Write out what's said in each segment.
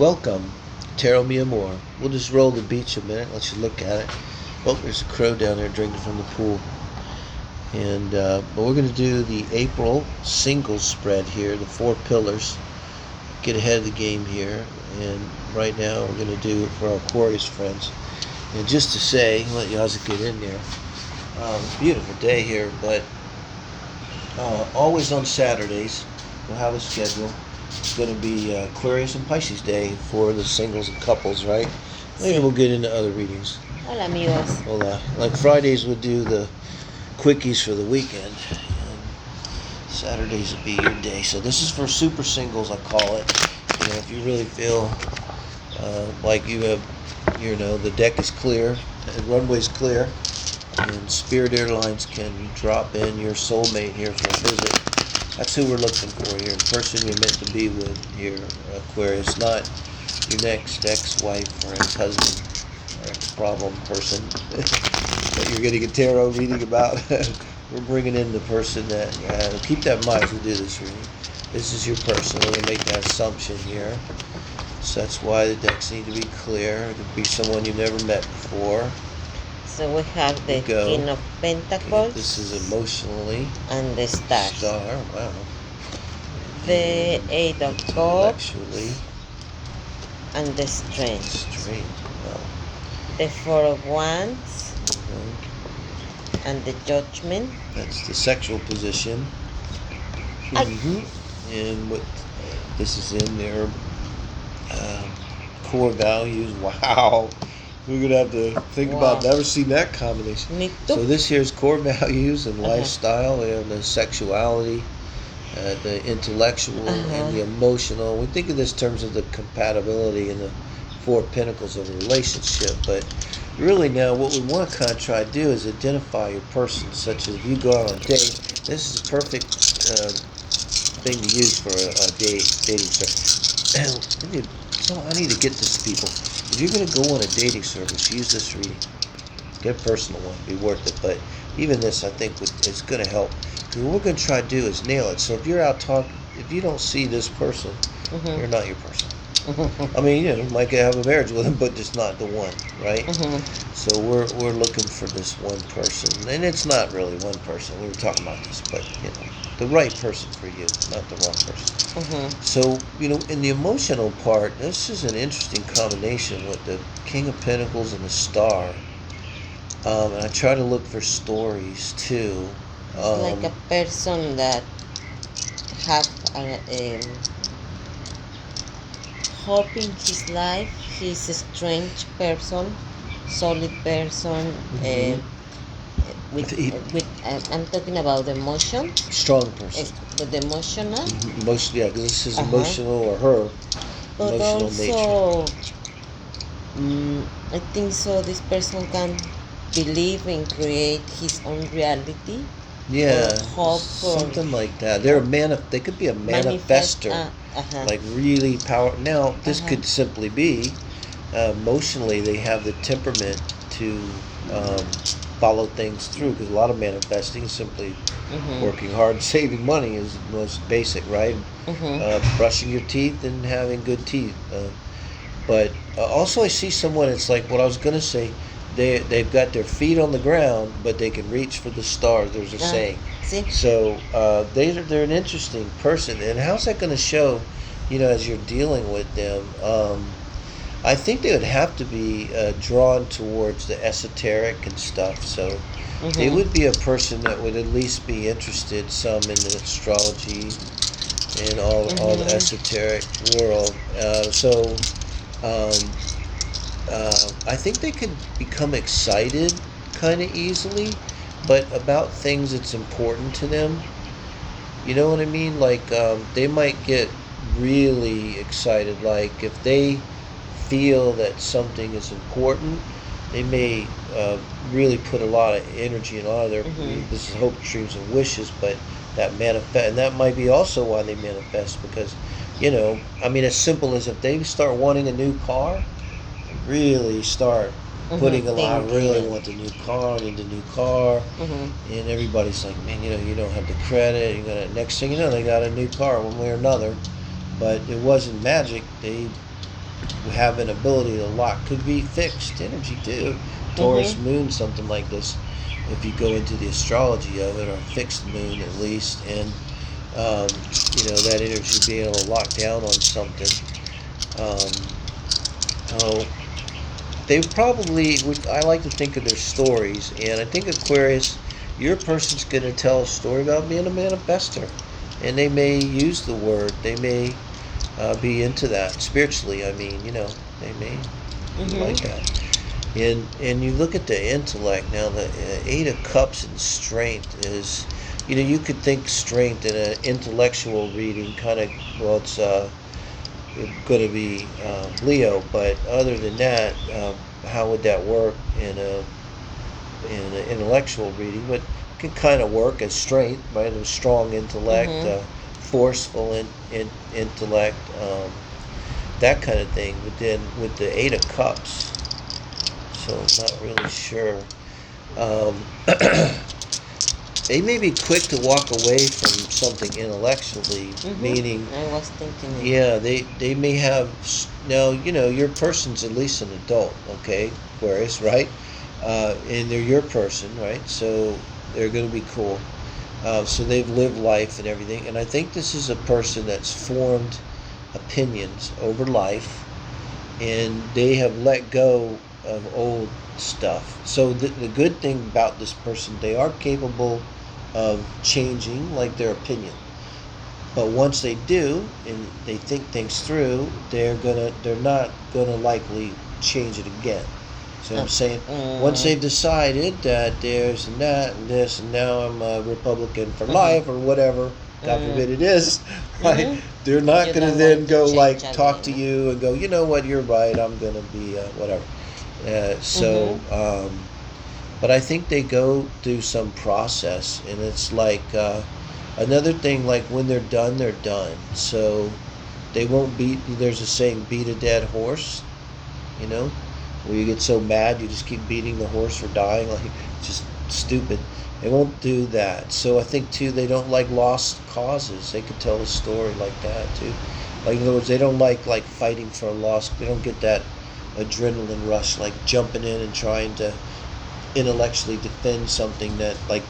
Welcome, Taro Mi Amor. We'll just roll the beach a minute, let you look at it. Oh, there's a crow down there drinking from the pool. And but we're going to do the April singles spread here, the 4 pillars. Get ahead of the game here. And right now we're going to do it for our Aquarius friends. And just to say, let Yazzie get in there. Beautiful day here, but always on Saturdays we'll have a schedule. It's going to be Aquarius and Pisces day for the singles and couples, right? Maybe we'll get into other readings. Hola amigos. Hola. Like Fridays we'll do the quickies for the weekend, and Saturdays will be your day. So this is for super singles, I call it. You know, if you really feel like you have, the deck is clear, the runway's clear, and Spirit Airlines can drop in your soulmate here for a visit. That's who we're looking for here. The person you're meant to be with here, Aquarius, not your next ex-wife or ex-husband or ex-problem person that you're getting a tarot reading about. We're bringing in the person that, keep that in mind as we do this reading. This is your person. We're going to make that assumption here. So that's why the decks need to be clear. It could be someone you've never met before. So we have the King of Pentacles. Okay, this is emotionally. And the Star. Wow. The 8 of Cups. Intellectually. And the Strength. Wow. The 4 of Wands. Mm-hmm. And the Judgment. That's the sexual position. Mm-hmm. And what this is in their core values. Wow. We're going to have to think about, never seen that combination. Me too. So this here's core values and lifestyle. We have the sexuality, the intellectual, and the emotional. We think of this in terms of the compatibility and the 4 pentacles of a relationship. But really now what we want to kind of try to do is identify your person, such as if you go out on a date. This is a perfect thing to use for a dating service. I need to get this to people. If you're going to go on a dating service, use this reading. Get a personal one, be worth it. But even this, I think, it's going to help. Because what we're going to try to do is nail it. So if you're out talking, if you don't see this person, you're not your person. I mean, you might have a marriage with them, but just not the one, right? So we're looking for this one person, and it's not really one person. We were talking about this, but the right person for you, not the wrong person. So in the emotional part, this is an interesting combination with the King of Pentacles and the Star. And I try to look for stories too. Like a person that have hope in his life. He's a strange person, solid person. I'm talking about the emotion. Strong person. The emotional. Emotion, yeah, because this is emotional or her but emotional also, nature. I think so. This person can believe and create his own reality. Yeah, hope something like that. They could be a manifester. Like really power. Now this could simply be emotionally they have the temperament to follow things through, because a lot of manifesting is simply working hard, saving money is the most basic, right? Brushing your teeth and having good teeth. But also I see someone, it's like what I was going to say, they've got their feet on the ground, but they can reach for the stars. There's a saying. So they're an interesting person. And how's that going to show, as you're dealing with them? I think they would have to be drawn towards the esoteric and stuff. So they would be a person that would at least be interested some in the astrology and all the esoteric world. I think they could become excited kind of easily, but about things that's important to them. You know what I mean? Like they might get really excited. Like if they feel that something is important, they may really put a lot of energy and a lot of their this is hope, dreams, and wishes, but that manifest, and that might be also why they manifest, because as simple as if they start wanting a new car, really start putting a lot, really want the new car, need the new car, and everybody's like, man, you don't have the credit, next thing you know, they got a new car one way or another. But it wasn't magic. They have an ability to lock. Could be fixed energy too. Taurus Mhm. moon, something like this. If you go into the astrology of it, or fixed moon at least, and that energy being able to lock down on something. Um, oh, they probably. I like to think of their stories, and I think Aquarius, your person's going to tell a story about being a manifester, and they may use the word. They may be into that spiritually. I mean, they may be Mhm. like that. And you look at the intellect now. The Eight of Cups and strength is, you could think strength in an intellectual reading, kind of. Well, it's going to be Leo, but other than that, how would that work in an intellectual reading? But it can kind of work as strength, right? A strong intellect, Mhm. forceful intellect, that kind of thing. But then with the Eight of Cups, so I'm not really sure. Um, they may be quick to walk away from something intellectually, Mhm. meaning, I was thinking it. yeah, they may have. Now, your person's at least an adult, okay, Aquarius, right? And they're your person, right? So they're going to be cool. So they've lived life and everything, and I think this is a person that's formed opinions over life, and they have let go of old stuff. So the good thing about this person, they are capable of changing, like, their opinion. But once they do, and they think things through, they're not gonna likely change it again. So I'm saying, once Mm. they've decided that there's and that and this, and now I'm a Republican for Mhm. life or whatever, God Mm. forbid it is, right? Mhm. They're You not gonna don't want then to go change like talk to again. you and go, you know what, you're right, I'm gonna be whatever. Mhm. But I think they go through some process, and it's like another thing. Like, when they're done, they're done. So they won't beat. There's a saying, "Beat a dead horse." You know, where you get so mad you just keep beating the horse for dying. Like, it's just stupid. They won't do that. So I think too, they don't like lost causes. They could tell a story like that too. Like, in other words, they don't like fighting for a loss. They don't get that adrenaline rush, like jumping in and trying to intellectually defend something that, like,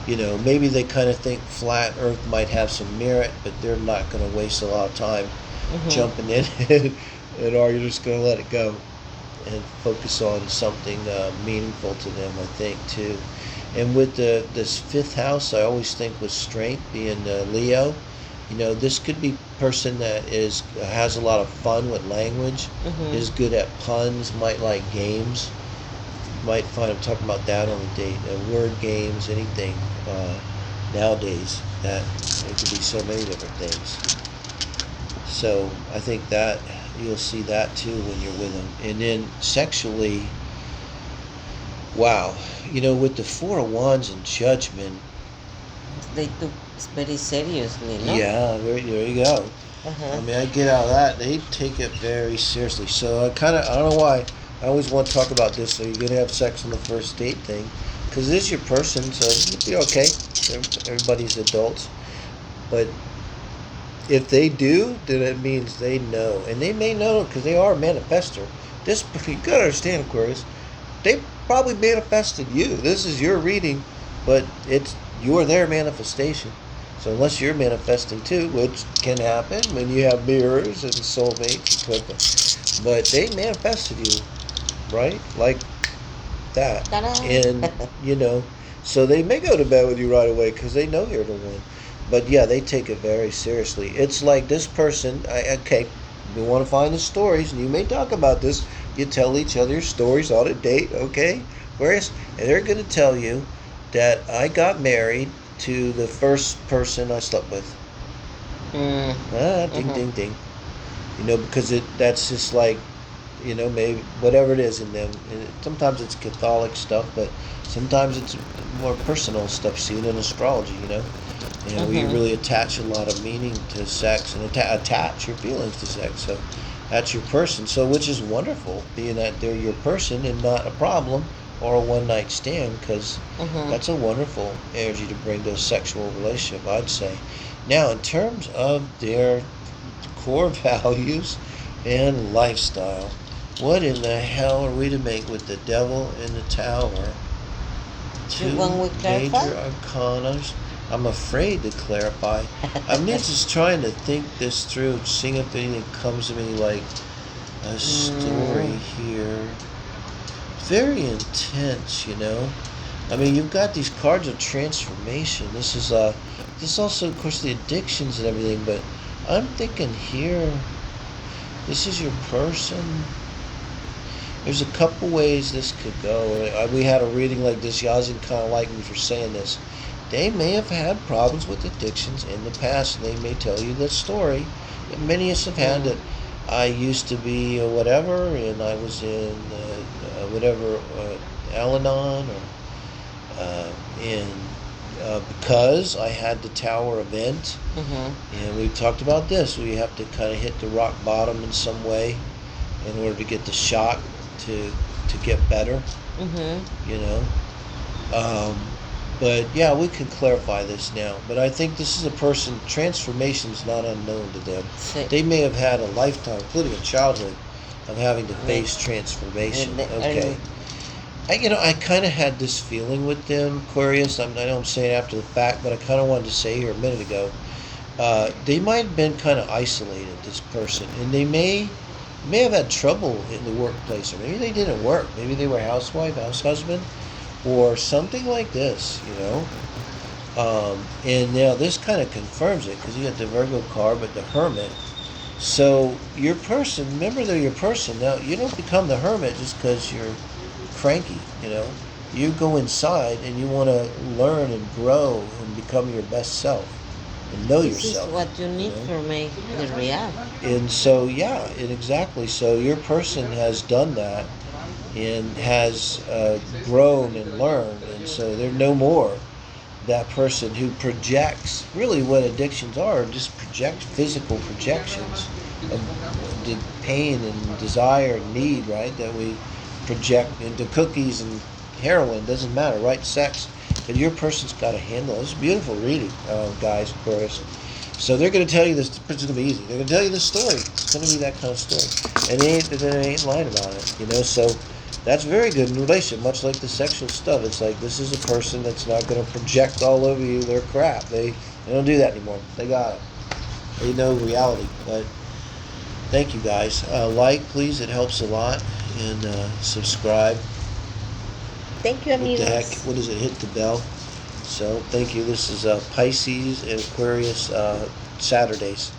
maybe they kind of think flat earth might have some merit, but they're not going to waste a lot of time Mhm. jumping in and are you just going to let it go and focus on something meaningful to them, I think, too. And with this fifth house, I always think with strength being Leo, this could be person that has a lot of fun with language, Mhm. is good at puns, might like games, might find them talking about that on a date. Word games, anything nowadays. That it could be so many different things. So I think that you'll see that too when you're with them. And then sexually, wow, with the Four of Wands and Judgment, They took it very seriously, no? yeah, there you go. Uh I huh. mean, I get out of that. They take it very seriously. So I don't know why. I always want to talk about this. So you're going to have sex on the first date thing. Because this is your person, so you'll be okay. Everybody's adults. But if they do, then it means they know. And they may know because they are a manifester. You got to understand, Aquarius, they probably manifested you. This is your reading, but you're their manifestation. So unless you're manifesting too, which can happen when you have mirrors and soulmates and stuff, but they manifested you, right? Like that, Ta-da! and you know, so they may go to bed with you right away because they know you're the one. But yeah, they take it very seriously. It's like this person. Okay, we want to find the stories, and you may talk about this. You tell each other your stories on a date, okay? Whereas, and they're going to tell you that I got married to the first person I slept with. Mm. Ah, ding, Mhm. ding, ding. Because that's just like, maybe whatever it is in them. And sometimes it's Catholic stuff, but sometimes it's more personal stuff. See it in astrology, where you Mhm. really attach a lot of meaning to sex and attach your feelings to sex. So that's your person. So, which is wonderful, being that they're your person and not a problem or a one night stand, because Mhm. that's a wonderful energy to bring to a sexual relationship, I'd say. Now, in terms of their core values and lifestyle. What in the hell are we to make with the devil in the tower? Two want we clarify? major arcanas. I'm afraid to clarify. I'm just trying to think this through, seeing if anything comes to me like a story here. Very intense, you know. I mean, you've got these cards of transformation. This is also, of course, the addictions and everything. But I'm thinking here, this is your person. There's a couple ways this could go. We had a reading like this. Yazin kind of liked me for saying this. They may have had problems with addictions in the past. They may tell you the story that many of us have had, that I used to be whatever, and I was in whatever Al-Anon, because I had the tower event. And we've talked about this. We have to kind of hit the rock bottom in some way in order to get the shock to get better. You know. But yeah, we can clarify this now. But I think this is a person, transformation is not unknown to them. They may have had a lifetime, including a childhood, of having to face transformation. Okay. I kind of had this feeling with them, Aquarius. I know I'm saying after the fact, but I kind of wanted to say here a minute ago. They might have been kind of isolated, this person, and they may have had trouble in the workplace, or maybe they didn't work. Maybe they were housewife, house husband, or something like this, you know. And now this kind of confirms it, because you got the Virgo card, but the Hermit. So your person, remember they're your person. Now, you don't become the Hermit just because you're cranky, you know. You go inside and you want to learn and grow and become your best self and know yourself. This is what you need for make the real. And so, yeah, exactly. So your person has done that and has grown and learned, and so they're no more that person who projects. Really what addictions are, just physical projections of the pain and desire and need, right, that we project into cookies and heroin. Doesn't matter, right? Sex. But your person's got to handle it. It's a beautiful reading, guys, of course. So they're going to tell you this. It's going to be easy. They're going to tell you the story. It's going to be that kind of story, and they ain't lying about it, you know. So that's very good in a relationship, much like the sexual stuff. It's like, this is a person that's not going to project all over you their crap. They don't do that anymore. They got it. They know reality. But thank you, guys. Like, please. It helps a lot. And subscribe. Thank you, amigos. What the heck? What is it? Hit the bell. So thank you. This is Pisces and Aquarius Saturdays.